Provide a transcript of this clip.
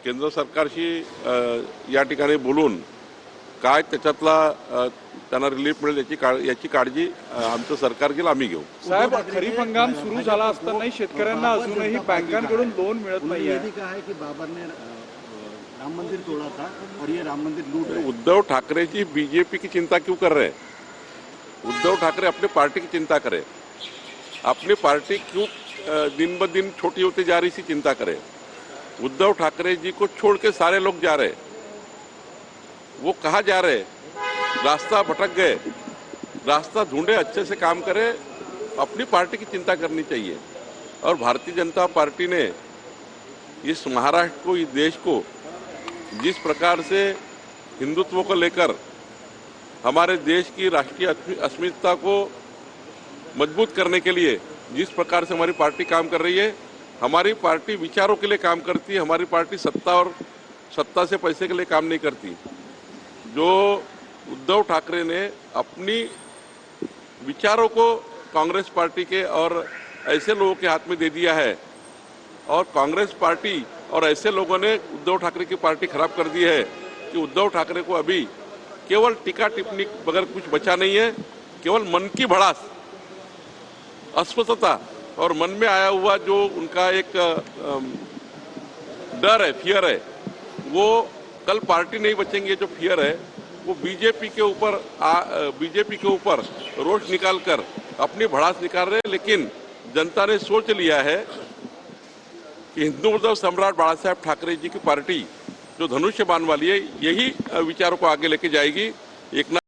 केंद्र सरकारशी या ठिकाणी बोलून काय त्याच्यातला त्यांना रिलीफ मिळेल याची काळजी आमचं सरकार घेईल, आम्ही घेऊ. साहेब, खरीप हंगाम सुरू झाला असतानाही शेतकऱ्यांना अजूनही बँकांकडून लोन मिळत नाहीये. की बाबर ने राम मंदिर तोड़ा था और ये राम मंदिर लूट रहे हैं। उद्धव ठाकरे जी बीजेपी की चिंता क्यों कर रहे हैं? उद्धव ठाकरे अपनी पार्टी की चिंता करें। अपनी पार्टी क्यों दिन ब दिन छोटी होती जा रही सी चिंता करें। उद्धव ठाकरे जी को छोड़ के सारे लोग जा रहे, वो कहाँ जा रहे? रास्ता भटक गए, रास्ता ढूंढे, अच्छे से काम करें। अपनी पार्टी की चिंता करनी चाहिए। और भारतीय जनता पार्टी ने इस महाराष्ट्र को, इस देश को जिस प्रकार से हिंदुत्व को लेकर हमारे देश की राष्ट्रीय अस्मिता को मजबूत करने के लिए जिस प्रकार से हमारी पार्टी काम कर रही है, हमारी पार्टी विचारों के लिए काम करती है। हमारी पार्टी सत्ता से पैसे के लिए काम नहीं करती। जो उद्धव ठाकरे ने अपनी विचारों को कांग्रेस पार्टी के और ऐसे लोगों के हाथ में दे दिया है, और कांग्रेस पार्टी और ऐसे लोगों ने उद्धव ठाकरे की पार्टी खराब कर दी है कि उद्धव ठाकरे को अभी केवल टीका टिप्पणी बगैर कुछ बचा नहीं है। केवल मन की भड़ास, अस्वस्थता और मन में आया हुआ जो उनका एक डर है, फियर है, वो कल पार्टी नहीं बचेंगे। जो फियर है वो बीजेपी के ऊपर रोष निकालकर अपनी भड़ास निकाल रहे हैं। लेकिन जनता ने सोच लिया है कि हिंदू सम्राट बाला साहेब ठाकरे जी की पार्टी जो धनुष्य बाण वाली है, यही विचारों को आगे लेके जाएगी। एक